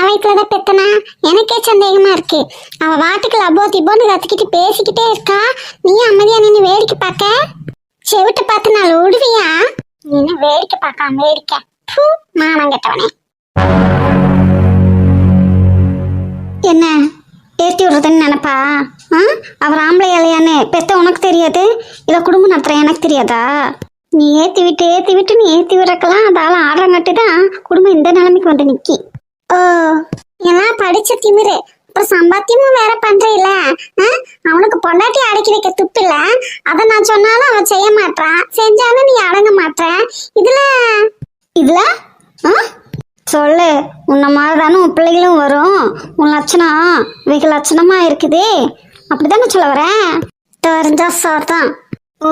வயிற்றுலதான் பெத்தனா? எனக்கே சந்தேகமா இருக்கு. அவ வாட்டுக்கு லப்போ திப்போன்னு கத்திக்கிட்டு பேசிக்கிட்டே இருக்கா. நீ அமைதியா நின்று வேடிக்கை பார்க்க. செவிட்டு பார்த்து நான் ஓடுவியா? நீ வேடிக்கை பார்க்காம வேடிக்கை. மானம் கெட்டவனே. என்ன ஏற்றி விடுறதுன்னு நினைப்பா? அவர் ஆம்பளை இலையான்னு பெத்த உனக்கு தெரியாது, இல்லை குடும்பம் நடத்துற எனக்கு தெரியாதா? நீ ஏற்றி விட்டு நீ ஏற்றி விடுறக்கெல்லாம் அதால ஆடுறங்காட்டி தான் குடும்பம் இந்த நிலைமைக்கு வந்து நிக்கி. ஓ, எல்லாம் படிச்ச திமிரு. அப்புறம் சம்பாத்தியமும் வேற பண்றீல. அவனுக்கு பொண்டாட்டி அடக்கி வைக்க துப்பு இல்ல. அதை நான் சொன்னாலும் அவன் செய்ய மாட்டான், செஞ்சாலும் நீ அடங்க மாட்ட. இதுல இதுல சொல்லு. உன்ன மாதிரி தானே உன் பிள்ளைகளும் வரும். உன் லட்சணம் வெகு லட்சணமா இருக்குது. அப்படித்தானே சொல்ல வரேன். தெரிஞ்சா சார்தான். ஓ,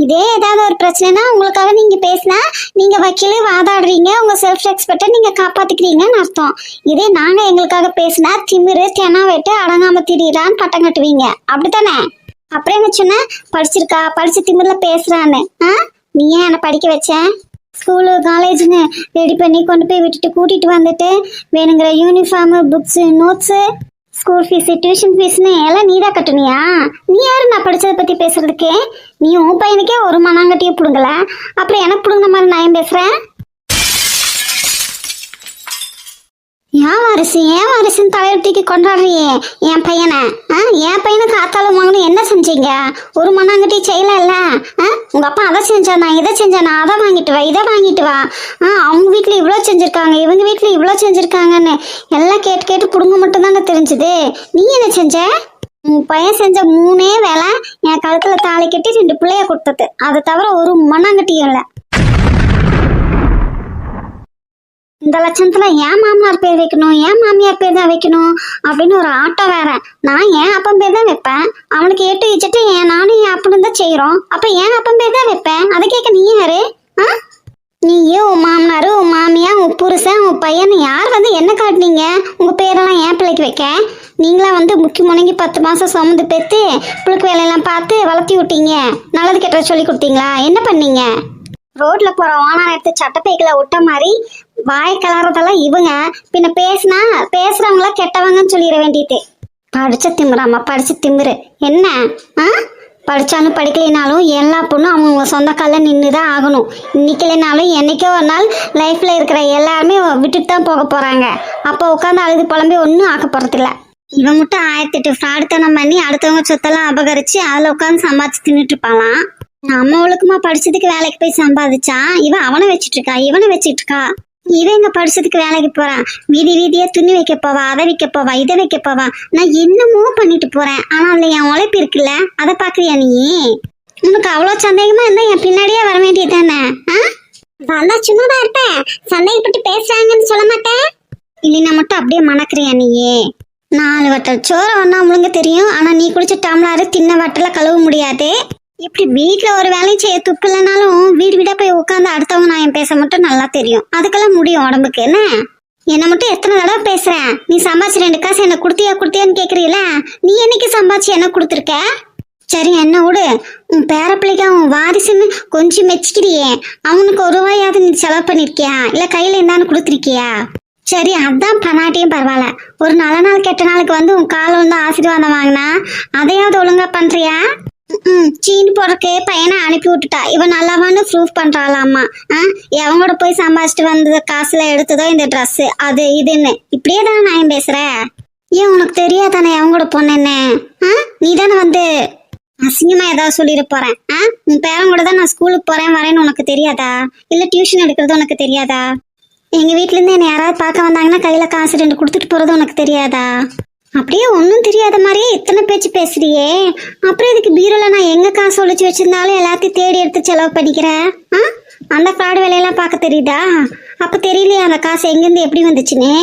இதே ஏதாவது ஒரு பிரச்சனைனா உங்களுக்காக நீங்க பேசினா நீங்க வக்கீல வாதாடுறீங்க, உங்க செல்ஃப் ரெஸ்பெக்டை நீங்க காப்பாத்திக்கிறீங்கன்னு அர்த்தம். இதே நாங்க எங்களுக்காக பேசினா திமிரு தெனா வெட்டு அடங்காம திடீரான்னு பட்டம் கட்டுவீங்க. அப்படித்தானே? அப்புறம் என்ன சொன்ன? படிச்சிருக்கா, படிச்சு திமிர்ல பேசுறான்னு. நீ ஏன் என்ன படிக்க வச்ச? ஸ்கூலு காலேஜ்னு ரெடி பண்ணி கொண்டு போய் விட்டுட்டு கூட்டிட்டு வந்துட்டு வேணுங்கிற uniform, books, notes, school fees, tuition ஃபீஸ்னு எல்லாம் நீ தான் கட்டுனியா? நீ யாரு நான் படிச்சதை பற்றி பேசுறதுக்கே? நீ உன் பையனுக்கே ஒரு மண்ணாங்கட்டியே பிடுங்கல, அப்புறம் எனக்கு பிடுங்கின மாதிரி நான் ஏன் பேசுகிறேன்? ஏன் வாரிசுன்னு தலையெழுத்திக்கு கொண்டாடுறியே என் பையனை? என் பையனுக்கு ஆத்தாலும் வாங்கணும் என்ன செஞ்சீங்க? ஒரு மண்ணாங்கட்டி செய்யல. உங்க அப்பா அதை செஞ்சானா, இதை செஞ்சானா, அதை வாங்கிட்டு வா, இதை வாங்கிட்டு வா. அவங்க வீட்டுல இவ்வளோ செஞ்சிருக்காங்க, இவங்க வீட்டுல இவ்வளோ செஞ்சிருக்காங்கன்னு எல்லாம் கேட்டு கேட்டு புடுங்க மட்டும் தானே தெரிஞ்சுது. நீ என்ன செஞ்ச? உன் பையன் செஞ்ச 3 வேலை என் கழுத்துல தாலி கட்டி 2 பிள்ளைய கொடுத்தது. அதை தவிர ஒரு மண்ணாங்கட்டியும் இல்லை. இந்த லட்சணத்துல ஏன் மாமனார் பேர் வைக்கணும், ஏன் மாமியார் பேர் தான் வைக்கணும் அப்படின்னு ஒரு ஆட்டம் வேற. நான் என் அப்பன் பேர் தான் வைப்பேன். அவனுக்கு எட்டு வச்சுட்டு நானும் என் அப்பனும் தான் செய்யறோம். அப்ப என் அப்பன் பேர் தான் வைப்பேன். அதை கேட்க நீ யாரு? நீயே உன் மாமனாரு, உன் மாமியா, உன் புருஷன், உன் பையன் யார் வந்து என்ன காட்டினீங்க உங்க பேரெல்லாம் என் பிள்ளைக்கு வைக்க? நீங்களா வந்து முக்கி முணங்கி 10 மாசம் சுமந்து பெற்று புழுக்கு வேலையெல்லாம் பார்த்து வளர்த்தி விட்டீங்க. நல்லது கெட்ட சொல்லி கொடுத்தீங்களா? என்ன பண்ணீங்க? ரோட்ல போற ஓனான எடுத்து சட்டப்பைகளை விட்ட மாதிரி வாய் கலறதெல்லாம் இவங்க. பின்ன பேசுறவங்கள கெட்டவங்கன்னு சொல்லிட வேண்டியது. படிச்ச திமிராமா, படிச்ச திமிரு என்ன? படிச்சாலும் படிக்கலைனாலும் எல்லா பொண்ணும் அவங்க சொந்த காலில் நின்று தான் ஆகணும். இன்னைக்கு இல்லைனாலும் என்னைக்கோ ஒரு நாள் லைஃப்ல இருக்கிற எல்லாருமே விட்டுட்டு தான் போக போறாங்க. அப்போ உட்காந்து அழுது புலம்பி ஒன்றும் ஆக்க போறதில்ல. இவன் மட்டும் 1008 ஃப்ராடுத்தனம் பண்ணி அடுத்தவங்க சொத்தெல்லாம் அபகரிச்சு அதில் உட்காந்து சம்பாதிச்சு தின்னுட்டு இருப்பாளாம். நம்ம ஒழுக்கமா படிச்சதுக்கு வேலைக்கு போய் சம்பாதிச்சா இவன் அவனை வச்சுட்டு இருக்கா, இவனை வச்சுட்டு இருக்கா. இவன் எங்க படிச்சதுக்கு வேலைக்கு போறான், வீதியா துணி வைக்க போவா, அதை வைக்க போவா, இதை வைக்க போவா. நான் என்னமோ பண்ணிட்டு போறேன், ஆனா அதுல என் உழைப்பு இருக்குல்ல, அதை பாக்குறியா நீ? உனக்கு அவ்வளவு சந்தேகமா இருந்தா என் பின்னாடியே வர வேண்டியது தானே? வந்தா சும்மாதான் இருப்பேன், சந்தேகப்பட்டு பேசுறாங்கன்னு சொல்ல மாட்டேன். இல்லைன்னா மட்டும் அப்படியே மணக்குறியா நீயே? 4 வட்டல் சோறு ஒன்னா முழுங்க தெரியும், ஆனா நீ குடிச்ச டம்ளாரு தின்ன வட்டல கழுவ முடியாது. இப்படி வீட்டுல ஒரு வேலையும் செய்ய துப்பு இல்லைனாலும் வீடா போய் உட்காந்து அடுத்தவங்க நான் பேச மட்டும் நல்லா தெரியும். அதுக்கெல்லாம் முடியும் உடம்புக்கு என்ன மட்டும் எத்தனை தடவை பேசுறேன். நீ சம்பாதிச்சு 2 காசு என்ன குடுத்தியான்னு கேக்குறீல? நீ என்னைக்கு சம்பாதிச்சு என்ன கொடுத்துருக்க? சரி என்ன விடு. உன் பேரப்பிள்ளைக்கு அவன் வாரிசுன்னு கொஞ்சம் மெச்சிக்கிறியே, அவனுக்கு 1 ரூபாயாவது நீ செலவு பண்ணிருக்கியா, இல்ல கையில இருந்தான்னு கொடுத்துருக்கியா? சரி அதான் பண்ணாட்டியும் பரவாயில்ல. ஒரு நல்ல நாள் கெட்ட நாளுக்கு வந்து உன் காலை வந்து ஆசீர்வாதம் வாங்கினா அதையாவது ஒழுங்கா பண்றியா? சீனி போடுறக்கே பையனை அனுப்பி விட்டுட்டா. இவன் நல்லாவான்னு ப்ரூஃப் பண்றாளாமா. எவங்களோட போய் சம்பாதிச்சுட்டு வந்தது காசுல எடுத்ததோ இந்த ட்ரெஸ் அது இதுன்னு இப்படியே தானே நான் பேசுறேன். ஏன் உனக்கு தெரியாதானே எவங்களோட பொண்ணுன்னு? நீ தானே வந்து அசிங்கமா ஏதாவது சொல்லிட போறேன். உன் பேரன் கூட தான் நான் ஸ்கூலுக்கு போறேன் வரேன்னு உனக்கு தெரியாதா? இல்ல டியூஷன் எடுக்கிறது உனக்கு தெரியாதா? எங்க வீட்டுல இருந்து என்ன யாராவது பார்க்க வந்தாங்கன்னா கையில காசு 2 கொடுத்துட்டு போறது உனக்கு தெரியாதா? அப்படியே ஒன்றும் தெரியாத மாதிரியே இத்தனை பேச்சு பேசுறியே. அப்புறம் இதுக்கு பீரோல நான் எங்க காசு ஒழிச்சு வச்சிருந்தாலும் எல்லாத்தையும் தேடி எடுத்து செலவு பண்ணிக்கிறேன். அந்த ஃப்ராடு வேலையெல்லாம் பார்க்க தெரியுதா? அப்ப தெரியலையா அந்த காசு எங்கிருந்து எப்படி வந்துச்சுன்னு?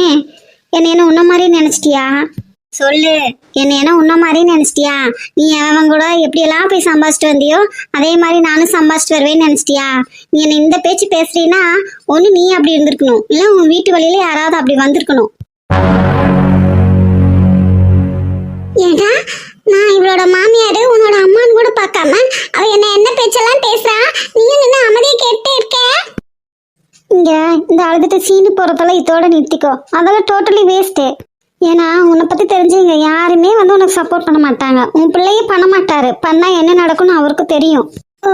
என்ன உன்ன மாதிரி நினைச்சிட்டியா? சொல்லு, என்ன உன்ன மாதிரி நினைச்சிட்டியா? நீ அவன் கூட எப்படியெல்லாம் போய் சம்பாதிச்சுட்டு வந்தியோ அதே மாதிரி நானும் சம்பாதிச்சுட்டு வருவேன்னு நினைச்சிட்டியா? நீ என்ன இந்த பேச்சு பேசுறீன்னா ஒண்ணு நீ அப்படி இருந்திருக்கணும், இல்ல உன் வீட்டு வழியில யாராவது அப்படி வந்திருக்கணும். ஏடா நான் இவளோட மாமியாரு உன்னோட அம்மான்னு கூட பார்க்காம அவ என்ன பேச்செல்லாம் பேசுறா, நீயும் நின்று அமைதியை கேட்டே இருக்க. இங்க இந்த அழுதுட்டு சீனு போறதெல்லாம் இதோட நிறுத்திக்கோ. அதெல்லாம் டோட்டலி வேஸ்ட்டு. ஏன்னா உன்னை பத்தி தெரிஞ்சுங்க யாருமே வந்து உனக்கு சப்போர்ட் பண்ண மாட்டாங்க. உன் பிள்ளையே பண்ண மாட்டாரு. பண்ணா என்ன நடக்கும்னு அவருக்கு தெரியும். ஓ,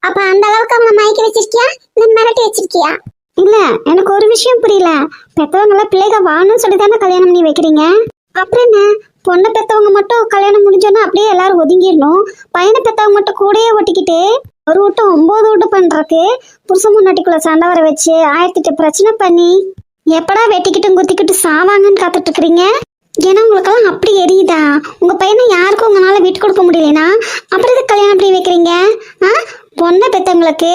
அப்ப அந்த அளவுக்கு அவனை மயக்கி வச்சிருக்கியா இல்ல மிரட்டி வச்சிருக்கியா? இல்ல, எனக்கு ஒரு விஷயம் புரியல. பெத்தவங்கள பிள்ளைக வாழணும்னு சொல்லி தானே கல்யாணம் பண்ணி வைக்கிறீங்க. அப்புறம் என்ன, பொண்ணை பெத்தவங்க மட்டும் கல்யாணம் முடிஞ்சோன்னா அப்படியே எல்லாரும் ஒதுங்கிடணும், பையனை பெத்தவங்க மட்டும் கூடயே ஒட்டிக்கிட்டு ஒரு விட்டு 9 விட்டு பண்றதுக்கு புருஷன் முன்னாடிக்குள்ள சண்டை வர வச்சு 1008 பிரச்சனை பண்ணி எப்படா வெட்டிக்கிட்டும் குத்திக்கிட்டு சாவாங்கன்னு காத்துட்டு இருக்கிறீங்க? ஏன்னா உங்களுக்கெல்லாம் அப்படி எரியுதா? உங்க பையனை யாருக்கும் உங்களால விட்டு கொடுக்க முடியலனா அப்புறம் எதுக்கு கல்யாணம் பண்ணி வைக்கிறீங்க? பொண்ணை பெற்றவங்களுக்கு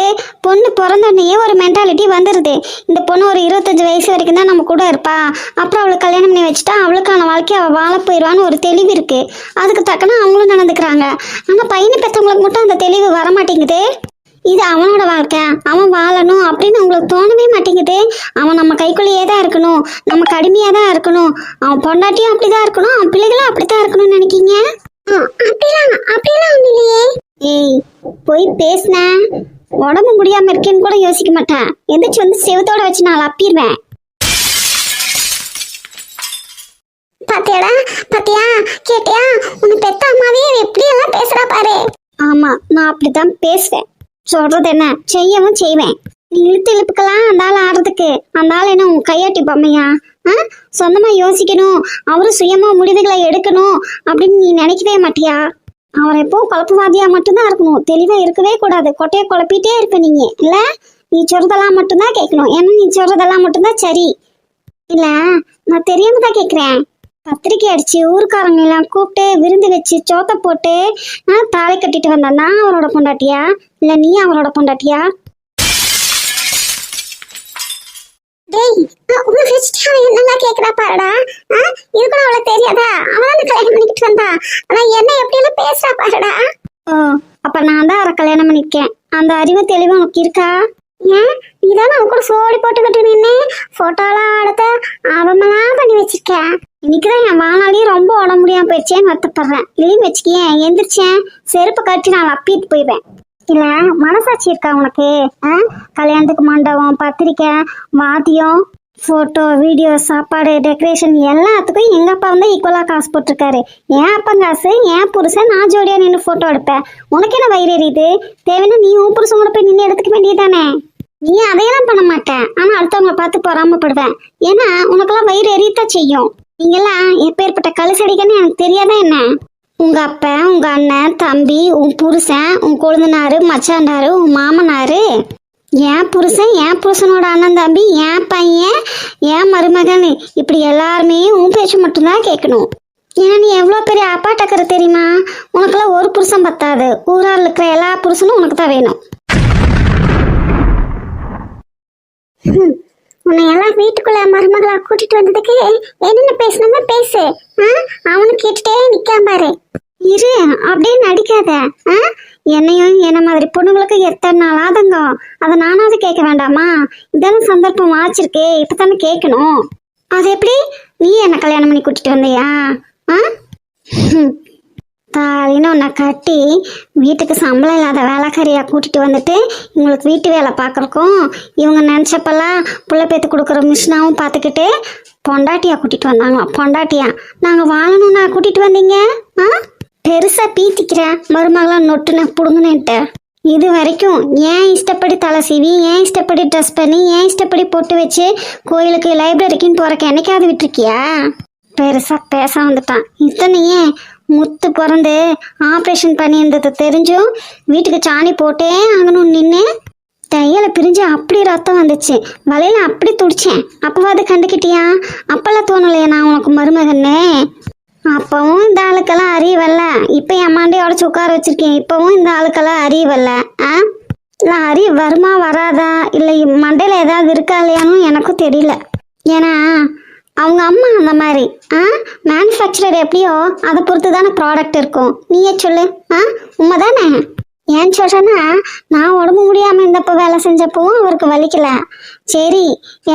பொண்ணு பிறந்தோடனேயே ஒரு மென்டாலிட்டி வந்துடுது. இந்த பொண்ணு ஒரு 25 வயசு வரைக்கும் தான் நம்ம கூட இருப்பா, அப்புறம் அவளுக்கு கல்யாணம் பண்ணி வச்சுட்டா அவளுக்கான வாழ்க்கையை அவள் வாழ போயிடுவான்னு ஒரு தெளிவு இருக்கு. அதுக்கு தக்கன அவங்களும் நடந்துக்கிறாங்க. ஆனால் பையனை பெற்றவங்களுக்கு மட்டும் அந்த தெளிவு வர மாட்டேங்குது. இது அவனோட வாழ்க்கை, அவன் வாழணும் அப்படின்னு உங்களுக்கு தோணவே மாட்டேங்குது. அவன் நம்ம கைக்குள்ளேயே தான் இருக்கணும், நமக்கு அடிமையாக தான் இருக்கணும், அவன் பொண்டாட்டியும் அப்படிதான் இருக்கணும், அவன் பிள்ளைகளும் அப்படித்தான் இருக்கணும்னு நினைக்கிங்க? அப்படிலாம் ஒன்றும் இல்லையே. ஏய், போய் பேசின உடம்பு முடியாம இருக்கேன்னு கூட யோசிக்க மாட்டேன். எந்திரிச்சு வந்து செவத்தோட வச்சு நான் அப்பிடுவேன். பாத்தியாடா, பாத்தியா, கேட்டியா? உன்னை பெத்த அம்மாவே எப்படி எல்லாம் பேசுறா பாரு. ஆமா, நான் அப்படித்தான் பேசுவேன். சொல்றது என்ன, செய்யவும் செய்வேன். நீ இழுத்து இழுப்புக்கலாம் அந்த ஆள் ஆடுறதுக்கு. அந்த ஆள் என்ன உன் கையாட்டி பொம்மையா? சொந்தமா யோசிக்கணும், அவரும் சுயமா முடிவுகளை எடுக்கணும் அப்படின்னு நீ நினைக்கவே மாட்டியா? அவர் எப்போ குழப்பவாதியா மட்டும்தான் இருக்கணும், தெளிவா இருக்கவே கூடாது. கொட்டையை குழப்பிட்டே இருப்ப நீங்க இல்ல. நீ சொல்றதெல்லாம் மட்டும்தான் கேட்கணும், ஏன்னா நீ சொல்றதெல்லாம் மட்டும்தான் சரி. இல்ல, நான் தெரியாம தான் கேட்கிறேன். பத்திரிக்கை அடிச்சு ஊருக்காரங்க எல்லாம் கூப்பிட்டு விருந்து வச்சு சோத்த போட்டு தாலி கட்டிட்டு வந்தா நான் அவரோட பொண்டாட்டியா இல்ல நீ அவரோட பொண்டாட்டியா? நல்லா கேக்குறா பாருடா. இது கூட அவளுக்கு தெரியாதா? அவன் கல்யாணம் பண்ணிக்கிட்டு வந்தா, ஆனா என்ன எப்படி எல்லாம் பேசுறா பாருடா. ஓ, அப்ப நான் தான் அவரை கல்யாணம் பண்ணிருக்கேன். அந்த அறிவு தெளிவு உனக்கு இருக்கா? ஏன் நீதான் அவன் கூட சோடி போட்டுக்கிட்டு நின்று போட்டோலாம் எடுத்து அவமெல்லாம் பண்ணி வச்சிருக்கேன். இன்னைக்குதான் என் வாழ்நாளையும் ரொம்ப உடம்பு முடியாம போயிடுச்சேன்னு வருத்தப்படுறேன். இல்லைன்னு வச்சுக்கேன், எந்திரிச்சேன் செருப்பு கட்டி நான் அப்பிட்டு போயிடுவேன். இல்ல, மனசாட்சி இருக்கா உனக்கு? கல்யாணத்துக்கு மண்டபம், பத்திரிக்கை, வாத்தியம், போட்டோ, வீடியோ, சாப்பாடு, டெக்கரேஷன் எல்லாத்துக்கும் எங்க அப்பா வந்து ஈக்குவலா காசு போட்டிருக்காரு. என் அப்பா காசு, என் புருஷன், நான் ஜோடியா நின்று போட்டோ எடுப்பேன். உனக்கு என்ன வயிறு எரியுது? தேவைன்னா நீ உன் புருஷன் கூட போய் நின்று எடுத்துக்க வேண்டியதானே? நீ அதையெல்லாம் பண்ண மாட்டேன், ஆனா அடுத்தவங்களை பார்த்து பொறாமப்படுவேன். ஏன்னா உனக்கெல்லாம் வயிறு எரியத்தான் செய்யும். நீங்கெல்லாம் எப்பேற்பட்ட கழுசடிக்கன்னு எனக்கு தெரியாதா என்ன? உங்க அப்பா, உங்க அண்ணன், தம்பி, உன் புருஷன், உன் கொழுந்தனாரு, மச்சாண்டாரு, உன் மாமனாரு, என் புருஷன், என் புருஷனோட அண்ணன் தம்பி, என் பையன், என் மருமகன், இப்படி எல்லாருமே உன் பேச்சு மட்டும்தான் கேட்கணும். ஏன்னா நீ எவ்வளோ பெரிய அப்பாட்டக்கரை தெரியுமா? உனக்கெல்லாம் ஒரு புருஷன் பத்தாது, ஊரால் இருக்கிற எல்லா புருஷனும் உனக்கு தான் வேணும். உன்னை எல்லாம் வீட்டுக்குள்ள மருமகளா கூட்டிட்டு வந்ததுக்கு என்னென்ன பேசணுமோ பேசு. அவனு கேட்டுட்டே நிக்காம பாரு. இரு, அப்படியே நடிக்காத. என்னையும் என்ன மாதிரி பொண்ணுங்களுக்கு எத்தனை நாள் ஆதங்கம், அதை நானாவது கேட்க வேண்டாமா? இதான சந்தர்ப்பம் ஆச்சிருக்கே, இப்பதானே கேட்கணும். அது எப்படி நீ என்ன கல்யாணம் பண்ணி கூட்டிட்டு வந்தியா? தாலின்னு உன்னை கட்டி வீட்டுக்கு சம்பளம் இல்லாத வேலைக்காரியா கூட்டிட்டு வந்துட்டு இவங்களுக்கு வீட்டு வேலை பார்க்கறக்கும் இவங்க நினச்சப்பெல்லாம் புள்ள பேத்து கொடுக்குற மிஷினாவும் பார்த்துக்கிட்டு பொண்டாட்டியா கூட்டிட்டு வந்தாங்களா? பொண்டாட்டியா நாங்கள் வாழணும்னா கூட்டிட்டு வந்தீங்க? பெருசா பீத்திக்கிறேன் மருமகளாம் நொட்டுன புடுங்கன்னுட்டு. இது வரைக்கும் ஏன் இஷ்டப்படி தலை சீவி, ஏன் இஷ்டப்படி ட்ரெஸ் பண்ணி, ஏன் இஷ்டப்படி பொட்டு வச்சு கோயிலுக்கு லைப்ரரிக்குன்னு போறக்கு என்னைக்காவது விட்டுருக்கியா? பெருசா பேச வந்துட்டான். இத்தனையே முத்து பிறந்து ஆப்ரேஷன் பண்ணியிருந்தது தெரிஞ்சும் வீட்டுக்கு சாணி போட்டே ஆகணும் நின்று தையலை பிரிஞ்சு அப்படி ரத்தம் வந்துச்சு, வலையில அப்படி துடிச்சேன். அப்பவாது கண்டுக்கிட்டியா? அப்பெல்லாம் தோணலையா நான் உனக்கு மருமகன்னு? அப்பவும் இந்த ஆளுக்கெல்லாம் அறிவல்ல. இப்போ என் மாண்டையை உடச்சு உட்கார வச்சிருக்கேன், இப்பவும் இந்த ஆளுக்கெல்லாம் அறிவல்ல. இல்லை அறிவு வருமா வராதா, இல்லை மண்டையில் ஏதாவது இருக்கா இல்லையான்னு எனக்கும் தெரியல. ஏன்னா அவங்க அம்மா அந்த மாதிரி மேனுஃபேக்சரர் எப்படியோ அதை பொறுத்து தானே ப்ராடக்ட் இருக்கும். நீயே சொல்லு, உண்மை தானே? ஏன்னு சொல்றேன்னா, நான் உடம்பு முடியாம இருந்தப்ப வேலை செஞ்சப்பவும் அவருக்கு வலிக்கல. சரி,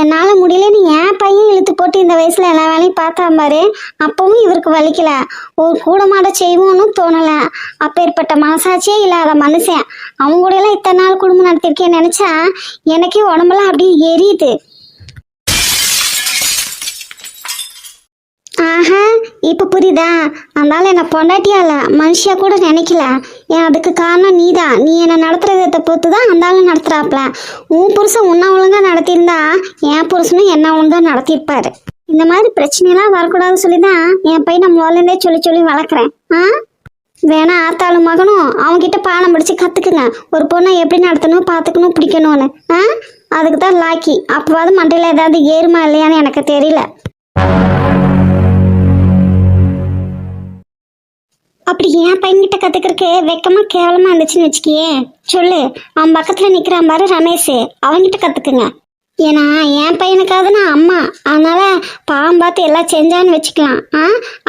என்னால முடியலன்னு என் பையன் இழுத்து போட்டு இந்த வயசுல எல்லா வேலையும் பார்த்தா பாரு, அப்பவும் இவருக்கு வலிக்கல. ஒரு கூட மாட செய்வோன்னு தோணல. அப்பேற்பட்ட மனசாட்சியே இல்லாத மனுஷன் அவங்க கூட எல்லாம் இத்தனை நாள் குடும்பம் நடத்திருக்கேன்னு நினைச்சா எனக்கே உடம்பெல்லாம் அப்படியே எரியுது. ஆஹா, இப்ப புரியுதா? அதனால என்ன பொண்டாட்டியால மனுஷியா கூட நினைக்கல. ஏன் அதுக்கு காரணம் நீதான். நீ என்ன நடத்துற விதத்தை பொறுத்து தான் அந்த நடத்துறாப்ல. உன் புருஷன் உன்ன ஒழுங்கா நடத்தியிருந்தா என் புருஷனும் என்ன ஒழுங்கா நடத்தியிருப்பாரு. இந்த மாதிரி பிரச்சனையெல்லாம் வரக்கூடாதுன்னு சொல்லிதான் என் பையனை முதல்ல சொல்லி சொல்லி வளர்க்குறேன். வேணா ஆத்தாளும் மகனும் அவன்கிட்ட பாடம் படிச்சு கத்துக்குங்க. ஒரு பொண்ணை எப்படி நடத்தணும், பார்த்துக்கணும், பிடிக்கணும்னு. அதுக்கு தான் லாக்கி. அப்பவாது மண்டையில ஏதாவது ஏறுமா இல்லையான்னு எனக்கு தெரியல. அப்படி என் பையன்கிட்ட கத்துக்கிறதுக்கு வெக்கமா கேவலமா இருந்துச்சுன்னு வச்சுக்கியே சொல்லு. அவன் பக்கத்துல நிக்கிறான் பாரு ரமேஷ், அவன்கிட்ட கத்துக்குங்க. ஏன்னா என் பையனுக்காவது நான் அம்மா, அதனால பாவம் பார்த்து எல்லாம் செஞ்சான்னு வச்சுக்கலாம்.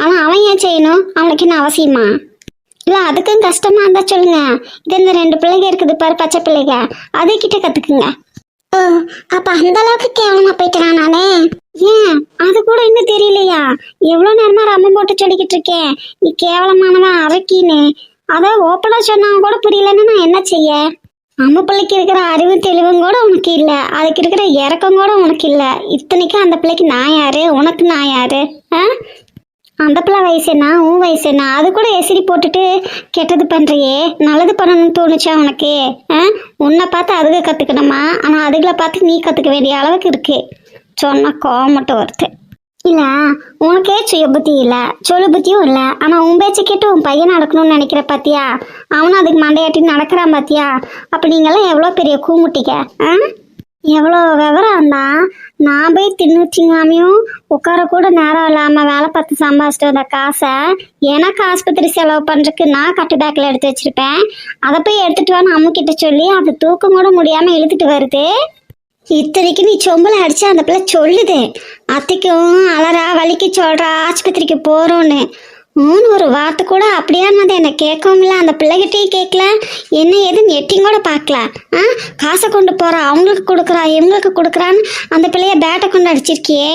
ஆனா அவன் ஏன் செய்யணும்? அவனுக்கு என்ன அவசியமா? இல்ல அதுக்கும் கஷ்டமா இருந்தா சொல்லுங்க. இது இந்த 2 பிள்ளைங்க இருக்குது பாரு, பச்சை பிள்ளைங்க, அதை கிட்ட கத்துக்குங்க. அப்ப அந்த அளவுக்கு கேவலமா போயிட்டான் நானே. ஏன் அது கூட இன்னும் தெரியலையா? எவ்வளவு நேரமா ரம்மம் போட்டு சொல்லிக்கிட்டு இருக்கேன் நீ கேவலமானவன் அரக்கின்னு. அதை ஓப்பனா சொன்னவன் கூட புரியலன்னு நான் என்ன செய்ய? அம்மா பிள்ளைக்கு இருக்கிற அறிவு தெளிவும் கூட உனக்கு இல்ல, அதுக்கு இருக்கிற இறக்கம் கூட உனக்கு இல்ல. இத்தனைக்கும் அந்த பிள்ளைக்கு நான் யாரு, உனக்கு நான் யாரு? அந்த பிள்ளை வயசு என்ன, உன் வயசு என்ன? அது கூட எசிரி போட்டுட்டு கெட்டது பண்றியே. நல்லது பண்ணணும்னு தோணுச்சா உனக்கு? உன்னை பார்த்து அதுக கத்துக்கணுமா? ஆனா அதுகளை பார்த்து நீ கத்துக்க வேண்டிய அளவுக்கு இருக்கு. சொன்னா கோவம் மட்டும் வருது. இல்ல உனக்கே சுய புத்தி இல்ல, சொல்லு புத்தியும் இல்ல. ஆனா உன் பேச்சை கேட்டு உன் பையன் நடக்கணும்னு நினைக்கிற பாத்தியா? அவனும் அதுக்கு மண்டையாட்டி நடக்கிறான் பாத்தியா? அப்ப நீங்கெல்லாம் எவ்வளவு பெரிய கூமுட்டிக்க. எவ்வளோ விவரம் இருந்தா நான் போய் தின்னுச்சிங்காமையும் உட்கார கூட நேரம் இல்லாமல் வேலை பார்த்து சம்பாதிச்சிட்டு வந்த காசை எனக்கு ஆஸ்பத்திரி செலவு பண்ணுறதுக்கு நான் கட்டு பேக்கில் எடுத்து வச்சிருப்பேன். அதை போய் எடுத்துட்டு வான்னு அம்முக்கிட்ட சொல்லி அது தூக்கம் கூட முடியாமல் இழுத்துட்டு வருது. இத்தனைக்கு நீ சொம்பளை அடிச்சு அந்த பிள்ளை சொல்லுது, அத்தைக்கும் அலறா வலிக்கு சொல்றா ஆஸ்பத்திரிக்கு போறோன்னு. ஒரு வார்த்தை கூட அப்படியானது என்னை கேட்கவும் இல்லை, அந்த பிள்ளைகிட்டையும் கேட்கல, என்ன ஏதுன்னு எட்டியும் கூட பார்க்கல. காசை கொண்டு போறா, அவங்களுக்கு கொடுக்குறா, இவங்களுக்கு கொடுக்குறான்னு அந்த பிள்ளைய பேட்டை கொண்டு அடிச்சிருக்கியே.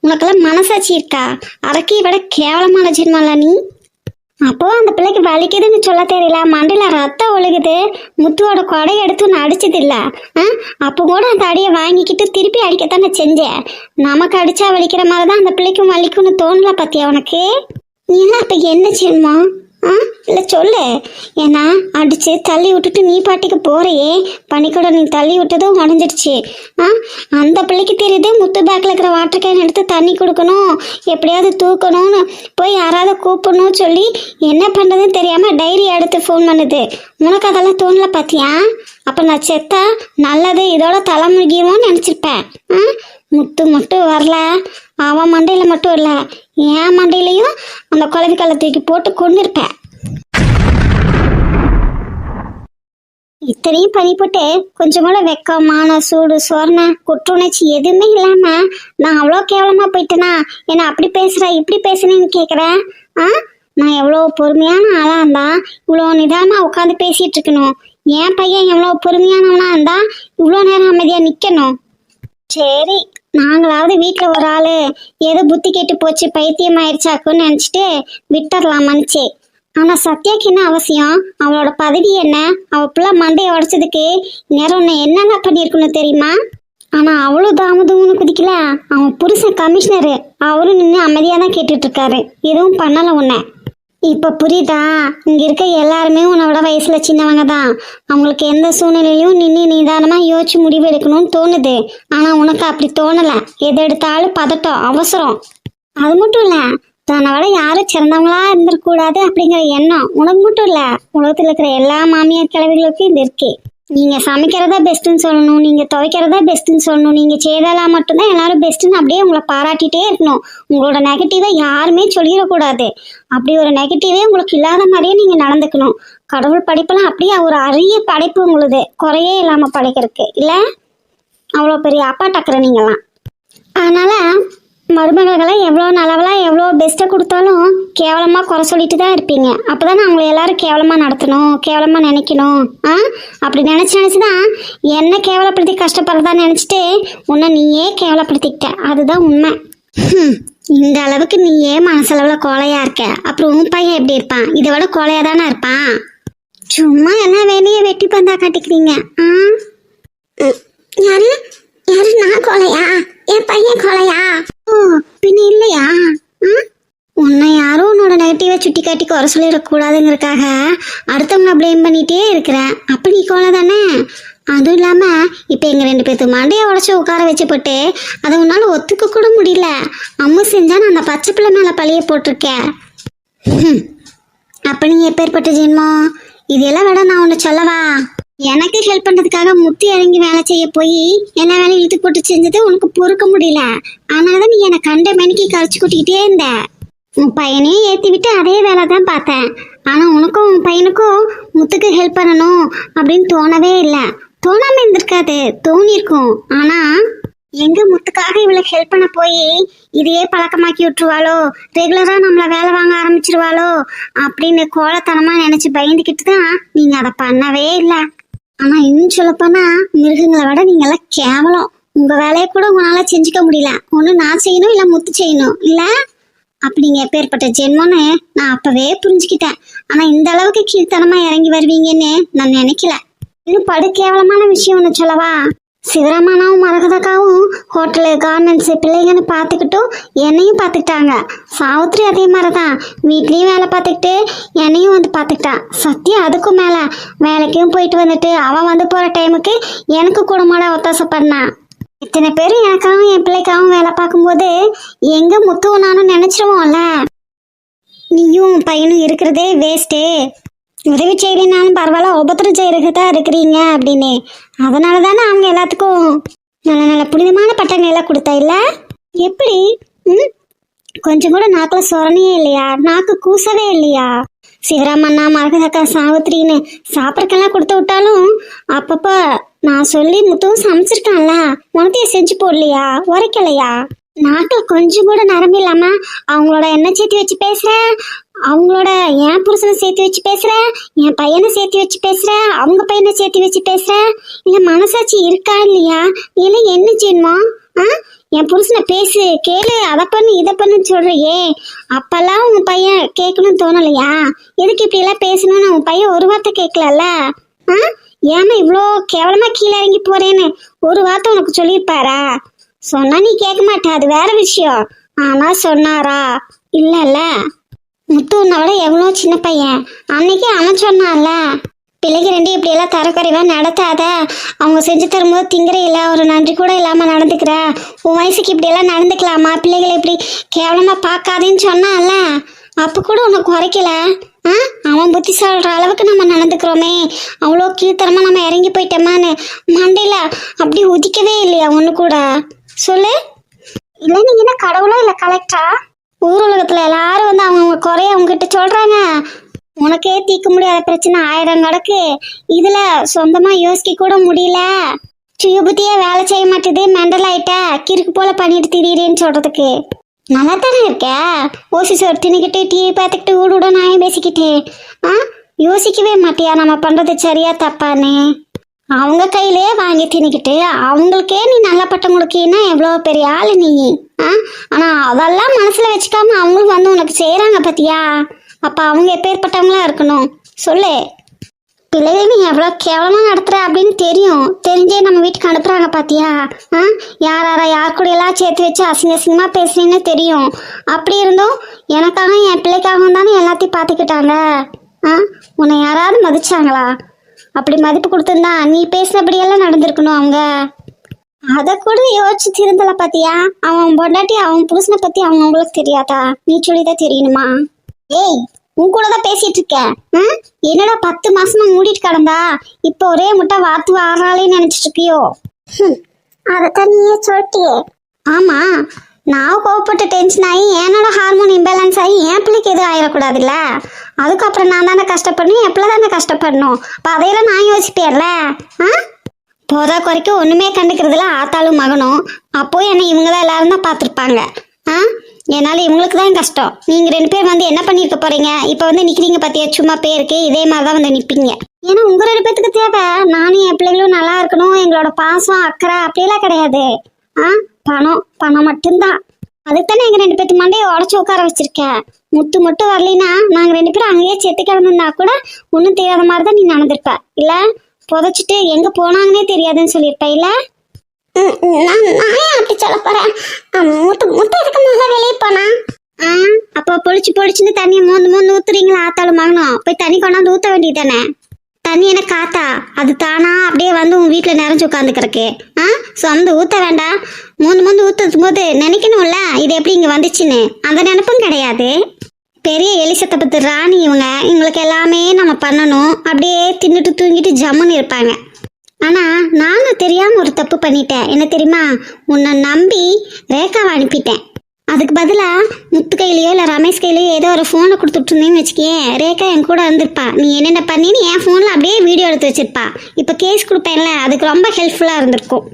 உனக்கெல்லாம் மனசாட்சி இருக்கா? அரக்கி விட கேவலமான ஜென்மல நீ. அப்போ அந்த பிள்ளைக்கு வலிக்குதுன்னு சொல்ல தெரியல, மண்டையில ரத்தம் ஒழுகுது, முத்துவோட கொடையை எடுத்து நான் அடிச்சது இல்லை. அப்போ கூட அந்த அடியை வாங்கிக்கிட்டு திருப்பி அடிக்கத்தானே செஞ்சேன். நமக்கு அடிச்சா வலிக்கிற மாதிரி தான் அந்த பிள்ளைக்கும் வலிக்கும்னு தோணல பத்தியா உனக்கு? நீ எல்லாம் அப்ப என்ன செய்யணுமா? இல்லை சொல்லு. ஏன்னா அடிச்சு தள்ளி விட்டுட்டு நீ பாட்டிக்கு போறையே, பனிக்கூட நீ தள்ளி விட்டதும் உடஞ்சிடுச்சு. அந்த பிள்ளைக்கு தெரியுது முத்து பேக்கில் இருக்கிற வாட்டர் கேன் எடுத்து தண்ணி கொடுக்கணும், எப்படியாவது தூக்கணும்னு போய் யாராவது கூப்பிடணும்னு சொல்லி என்ன பண்ணுறதுன்னு தெரியாமல் டைரி எடுத்து ஃபோன் பண்ணுது. உனக்கு அதெல்லாம் தோணல பார்த்தியா? அப்போ நான் செத்தா நல்லது, இதோட தலைமுழுகியும்னு நினச்சிருப்பேன். முத்து மட்டும் வரல, அவன் மண்டையில மட்டும் இல்லை என் மண்டையிலையும் அந்த குழவி கல்லை தூக்கி போட்டு கொண்டு இருப்பேன். இத்தனையும் பண்ணிவிட்டு கொஞ்சம் கூட வெக்கமான சூடு சோர்ண குற்றுணர்ச்சி எதுவுமே இல்லாம நான் அவ்வளோ கேவலமா போயிட்டேனா? என்ன அப்படி பேசுற இப்படி பேசுனேன்னு கேட்குறேன். நான் எவ்வளோ பொறுமையான ஆளா இருந்தா இவ்வளோ நிதானமா உட்காந்து பேசிட்டு இருக்கணும். என் பையன் எவ்வளோ பொறுமையானவனா இருந்தா இவ்வளோ நேரம் அமைதியா நிக்கணும். சரி, நாங்களாவது வீட்டில் ஒரு ஆள் ஏதோ புத்தி கேட்டு போச்சு, பைத்தியம் ஆயிடுச்சாக்குன்னு நினச்சிட்டு விட்டுறலாம் மனுச்சு. ஆனால் சத்யாக்கு என்ன அவசியம்? அவளோட பதவி என்ன? அவள் பிள்ளை மண்டையை உடச்சதுக்கு நேரம் உன்னை என்னென்ன பண்ணியிருக்கணும் தெரியுமா? ஆனால் அவளும் தாமதம்னு குதிக்கல. அவன் புருஷன் கமிஷனரு, அவரும் நின்று அமைதியாக தான் கேட்டுட்டு இருக்காரு, எதுவும் பண்ணலை உன்னை. இப்போ புரியுதா? இங்கே இருக்க எல்லாருமே உன்னோட வயசில் சின்னவங்க தான். அவங்களுக்கு எந்த சூழ்நிலையும் நின்று நிதானமாக யோசிச்சு முடிவு எடுக்கணும்னு தோணுது. ஆனால் உனக்கு அப்படி தோணலை. எது எடுத்தாலும் பதட்டம், அவசரம். அது மட்டும் இல்லை, தன்னை விட யாரும் சிறந்தவங்களா இருந்துடக்கூடாது அப்படிங்கிற எண்ணம் உனக்கு மட்டும் இல்லை, உலகத்தில் இருக்கிற எல்லா மாமியார் கிழவிகளுக்கும் இது இருக்கு. நீங்கள் சமைக்கிறதா பெஸ்ட்டுன்னு சொல்லணும், நீங்கள் துவைக்கிறதா பெஸ்ட்டுன்னு சொல்லணும், நீங்கள் செய்தாலாம் மட்டும்தான் எல்லாரும் பெஸ்ட்டுன்னு அப்படியே உங்களை பாராட்டிகிட்டே இருக்கணும். உங்களோட நெகட்டிவை யாருமே சொல்லிடக்கூடாது. அப்படி ஒரு நெகட்டிவே உங்களுக்கு இல்லாத மாதிரியே நீங்கள் நடந்துக்கணும். கடவுள் படைப்பெல்லாம் அப்படியே ஒரு அரிய படைப்பு உங்களுது, குறையே இல்லாமல் படைக்கிறதுக்கு இல்லை. அவ்வளோ பெரிய அப்பா டக்குற நீங்களாம். அதனால் மருமகளை எவ்வளோ நல்லவளா எவ்வளோ பெஸ்ட்டை கொடுத்தாலும் கேவலமாக குறை சொல்லிட்டு தான் இருப்பீங்க. அப்போ தானே அவங்கள எல்லாரும் கேவலமாக நடத்தணும், கேவலமாக நினைக்கணும். அப்படி நினச்சி தான் என்ன கேவலப்படுத்தி கஷ்டப்படுறதா நினச்சிட்டு உன்னை நீயே கேவலப்படுத்திக்கிட்ட. அதுதான் உண்மை. இந்த அளவுக்கு நீயே மனசளவில் கோலையாக இருக்க, அப்புறம் உன் பையன் எப்படி இருப்பான்? இதை விட கோலையாக தானே இருப்பான். சும்மா எல்லாம் வேலையை வெட்டி பந்தா காட்டிக்கிறீங்க. யாரு யாரு? நான் கோலையா? என் பையன் கோலையா? ஓ, பின்ன இல்லையா? உன்னை யாரும் உன்னோட நெகட்டிவை சுட்டி காட்டி குறை சொல்லிடக்கூடாதுங்கிறதுக்காக அடுத்தவங்க ப்ளேம் பண்ணிகிட்டே இருக்கிறேன். அப்போ நீ கோலை தானே? அதுவும் இல்லாமல் இப்போ எங்கள் 2 பேர்த்து மண்டையை உடச்சி உட்கார வச்சு போட்டு அதை உன்னால் ஒத்துக்க கூட முடியல. அம்மா செஞ்சா நான் அந்த பச்சை பிள்ளை மேலே பழிய போட்டிருக்கேன். அப்போ நீ எப்பேற்பட்ட ஜென்மம்? இதெல்லாம் விட நான் ஒன்று சொல்லவா? எனக்கு ஹெல்ப் பண்ணுறதுக்காக முத்தி இறங்கி வேலை செய்ய போய் எல்லா வேலையும் இழுத்து போட்டு செஞ்சது உனக்கு பொறுக்க முடியல. அதனால தான் நீ என்னை கண்ட மணிக்கு கழிச்சு கூட்டிக்கிட்டே இருந்த. உன் பையனையும் ஏற்றி விட்டு அதே வேலை தான் பார்த்தேன். ஆனால் உனக்கும் உன் பையனுக்கும் முத்துக்கு ஹெல்ப் பண்ணணும் அப்படின்னு தோணவே இல்லை. தோணாமல் இருந்திருக்காது, தோணியிருக்கும். ஆனால் எங்க முத்துக்காக இவளுக்கு ஹெல்ப் பண்ண போய் இதையே பழக்கமாக்கி விட்டுருவாளோ, ரெகுலராக நம்மளை வேலை வாங்க ஆரம்பிச்சிருவாளோ அப்படின்னு கோலத்தனமாக நினச்சி பயந்துக்கிட்டு தான் நீங்கள் அதை பண்ணவே இல்லை. ஆனால் இன்னும் சொல்லப்போனா மிருகங்களை விட நீங்களாம் கேவலம். உங்கள் வேலையை கூட உங்களால் செஞ்சுக்க முடியல. ஒன்று நான் செய்யணும், இல்லை முத்து செய்யணும். இல்லை அப்படிங்க எப்பேற்பட்ட ஜென்மோன்னு நான் அப்போவே புரிஞ்சுக்கிட்டேன். ஆனால் இந்த அளவுக்கு கீழ்த்தனமாக இறங்கி வருவீங்கன்னு நான் நினைக்கல. இன்னும் படு கேவலமான விஷயம் ஒன்று சொல்லவா? சிவராமனாவும் மரகதக்காவும் ஹோட்டலு, கார்மெண்ட்ஸு, பிள்ளைங்கன்னு பார்த்துக்கிட்டும் என்னையும் பார்த்துக்கிட்டாங்க. சாவித்திரி அதே மாதிரி தான் வீட்லேயும் வேலை பார்த்துக்கிட்டு என்னையும் வந்து பார்த்துக்கிட்டான். சத்தியம் அதுக்கும் மேலே வேலைக்கும் போயிட்டு வந்துட்டு அவன் வந்து போகிற டைமுக்கு எனக்கு கூடமாட ஒத்தாசை பண்ணான். இத்தனை பேரும் எனக்காகவும் என் பிள்ளைக்காகவும் வேலை பார்க்கும்போது எங்கே முத்துவும் நானும் நினச்சிருவோம்ல, நீயும் பையனும் இருக்கிறதே வேஸ்ட்டு, உதவி செய்யலைனாலும் பரவாயில்ல உபத்திரம் செய்யறதுக்கு தான் இருக்கிறீங்க அப்படின்னு. அதனால தானே அவங்க எல்லாத்துக்கும் நல்ல நல்ல புனிதமான பட்டங்கள்லாம் கொடுத்தா. இல்லை எப்படி? கொஞ்சம் கூட நாக்கில் சொரணையே இல்லையா? நாக்கு கூசவே இல்லையா? சிவராமண்ணா, மரகதக்கா, சாவித்திரின்னு சாப்பிட்றக்கெல்லாம் கொடுத்து விட்டாலும் அப்பப்போ நான் சொல்லி முத்துவும் சமைச்சிருக்கான்ல, உனத்தையும் செஞ்சு போடலையா? உரைக்கலையா? நாக்கில் கொஞ்சம் கூட நரம்பு இல்லாம அவங்களோட எண்ணெய் சேர்த்து வச்சு பேசுற, அவங்களோட என் புருஷனை சேர்த்து வச்சு பேசுற, என் பையனை சேர்த்து வச்சு பேசுற, அவங்க பையனை சேர்த்து வச்சு பேசுற. இல்ல மனசாட்சி இருக்கா இல்லையா? இல்லை என்ன ஜென்மம்? என் புருஷனை பேசு, கேளு, அதை பண்ணு இதை பண்ணுன்னு சொல்றியே, அப்பெல்லாம் உங்க பையன் கேட்கணும்னு தோணலையா? எதுக்கு இப்படி எல்லாம் பேசணும்னு உன் பையன் ஒரு வார்த்தை கேட்கலல்ல? ஏமா இவ்வளோ கேவலமா கீழே இறங்கி போறேன்னு ஒரு வார்த்தை உனக்கு சொல்லியிருப்பாரா? சொன்னா நீ கேட்க மாட்டே, அது வேற விஷயம். ஆனா சொன்னாரா? இல்லல்ல. முத்து உன்னோட எவ்வளோ சின்ன பையன். அன்னைக்கு அவன் சொன்னான்ல, பிள்ளைக்கு 2 இப்படியெல்லாம் தரக்குறைவா நடத்தாத, அவங்க செஞ்சு தரும்போது திங்கிறையில ஒரு நன்றி கூட இல்லாமல் நடந்துக்கிற, உன் வயசுக்கு இப்படியெல்லாம் நடந்துக்கலாமா, பிள்ளைகளை இப்படி கேவலமாக பார்க்காதேன்னு சொன்னான்ல, அப்போ கூட உனக்கு குறைக்கல. அவன் புத்தி சொல்கிற அளவுக்கு நம்ம நடந்துக்கிறோமே, அவ்வளோ கீழ்த்தரமாக நம்ம இறங்கி போயிட்டோமான்னு மண்டையில் அப்படி உதிக்கவே இல்லையா ஒன்று கூட? சொல்லு. இல்லை நீங்க என்ன கடவுளா இல்லை கலெக்டரா? ஊர் உலகத்தில் எல்லாரும் வந்து அவங்க குறைய அவங்ககிட்ட சொல்கிறாங்க. உனக்கே தீர்க்க முடியாத பிரச்சனை 1000 கிடக்கு. இதில் சொந்தமாக யோசிக்க கூட முடியல. சுய புத்தியே வேலை செய்ய மாட்டேது, மெண்டல் ஆயிட்ட, கிறுக்கு போல பண்ணிட்டு திடீரேன்னு சொல்கிறதுக்கு நல்லா தானே இருக்க? ஓசி சோறு தின்னுக்கிட்டு டிவி பார்த்துக்கிட்டு ஊட நாயம் பேசிக்கிட்டு யோசிக்கவே மாட்டியா நம்ம பண்ணுறது சரியா தப்பான்னு? அவங்க கையிலே வாங்கி தின்னுக்கிட்டு அவங்களுக்கே நீ நல்ல பட்டம் கொடுக்கீன்னா எவ்வளோ பெரிய ஆள் நீ. ஆனால் அதெல்லாம் மனசில் வச்சுக்காம அவங்களும் வந்து உனக்கு செய்கிறாங்க பார்த்தியா? அப்போ அவங்க எப்பேற்பட்டவங்களா இருக்கணும் சொல்லு. பிள்ளைகள் நீ எவ்வளோ கேவலமாக நடத்துகிற அப்படின்னு தெரிஞ்சே நம்ம வீட்டுக்கு அனுப்புகிறாங்க பார்த்தியா? யார் கூட எல்லாம் சேர்த்து வச்சு அசிங்கமாக பேசுறீன்னு தெரியும். அப்படி இருந்தும் எனக்காக என் பிள்ளைக்காகவும் தானே எல்லாத்தையும் பார்த்துக்கிட்டாங்க. உன்னை யாராவது மதிச்சாங்களா? அப்படி மதிப்பு கொடுத்துருந்தா நீ பேசினபடியெல்லாம் நடந்திருக்கணும். அவங்க அதை கூட யோசிச்சு திருந்தல பார்த்தியா? அவன் பொண்டாட்டி அவன் புருஷனை பற்றி அவங்களுக்கு தெரியாதா? நீ சொல்லிதான் தெரியணுமா? ஏய், உன் கூட தான் பேசிட்டு இருக்கேன். என்னடா 10 மாசமா மூடிட்டு கிடந்தா இப்போ ஒரே முட்டை வாத்து ஆறாளேன்னு நினைச்சிட்டு இருக்கியோ? அதைத்தான் நீயே சொல்லிட்டியே. ஆமா, நான் கோவப்பட்டு டென்ஷன் ஆகி என்னோட ஹார்மோன் இம்பேலன்ஸ் ஆகி என் பிள்ளைக்கு எதுவும் ஆயிடக்கூடாதுல்ல. அதுக்கப்புறம் நான் தானே கஷ்டப்படணும், என் பிள்ளை தானே கஷ்டப்படணும். அப்போ அதையெல்லாம் நான் யோசிப்பேன்ல. போதா குறைக்கும் ஒன்றுமே கண்டுக்கிறதுல ஆத்தாலும் மகனும். அப்போ என்னை இவங்க தான் எல்லாரும் தான் பார்த்துருப்பாங்க. என்னால் இவங்களுக்கு தான் கஷ்டம். நீங்கள் 2 பேர் வந்து என்ன பண்ணியிருக்க போறீங்க? இப்போ வந்து நிற்கிறீங்க பார்த்தியா, சும்மா பேருக்கு இதே மாதிரி தான் வந்து நிற்பீங்க. ஏன்னா உங்கள் 2 பேத்துக்கு தேவை நானும் என் பிள்ளைகளும் நல்லா இருக்கணும், எங்களோட பாசம் அக்கறை அப்படியெல்லாம் கிடையாது. பணம் பணம் மட்டும்தான். அதுக்கு தானே எங்கள் 2 பேத்து மண்டையை உடச்சி உட்கார வச்சிருக்கேன். முத்து மட்டும் வரலைன்னா நாங்கள் 2 பேரும் அங்கேயே செத்து கிடந்திருந்தா கூட ஒன்றும் தெரியாத மாதிரி தான் நீ நடந்திருப்ப. இல்லை புதைச்சிட்டு எங்கே போனாங்கன்னே தெரியாதுன்னு சொல்லியிருப்ப. இல்லை நான் ஏன் அப்படி சொல்ல போறேன்? முட்டை இருக்கும்போது வெளியே போனா அப்போ பொழிச்சுன்னு தண்ணியை மோந்து ஊத்துறீங்களா? ஆத்தாலும் மகனும் போய் தண்ணி கொண்டாந்து ஊற்ற வேண்டியது தானே. தண்ணி என்ன காத்தா? அது தானா அப்படியே வந்து உன் வீட்டில் நிறைஞ்சு உட்காந்துக்கிறக்கு. சொந்த ஊற்ற வேண்டாம். மோந்து ஊற்றும் போது நினைக்கணும்ல இது எப்படி இங்கே வந்துச்சுன்னு. அந்த நினைப்பும் கிடையாது. பெரிய எலிசத்தை ராணி இவங்களுக்கு எல்லாமே நம்ம பண்ணணும். அப்படியே தின்னுட்டு தூங்கிட்டு ஜம்முன்னு இருப்பாங்க. ஆனால் நானும் தெரியாமல் ஒரு தப்பு பண்ணிட்டேன். என்ன தெரியுமா? உன்னை நம்பி ரேகாவை அனுப்பிட்டேன். அதுக்கு பதிலாக முத்து கையிலையோ இல்லை ரமேஷ் கையிலையோ ஏதோ ஒரு ஃபோனை கொடுத்துட்ருந்தேன்னு வச்சுக்கேன், ரேகா என் கூட வந்திருப்பா. நீ என்னென்ன பண்ணின்னு என் ஃபோனில் அப்படியே வீடியோ எடுத்து வச்சிருப்பா. இப்போ கேஸ் கொடுப்பேன்ல, அதுக்கு ரொம்ப ஹெல்ப்ஃபுல்லாக இருந்திருக்கும்.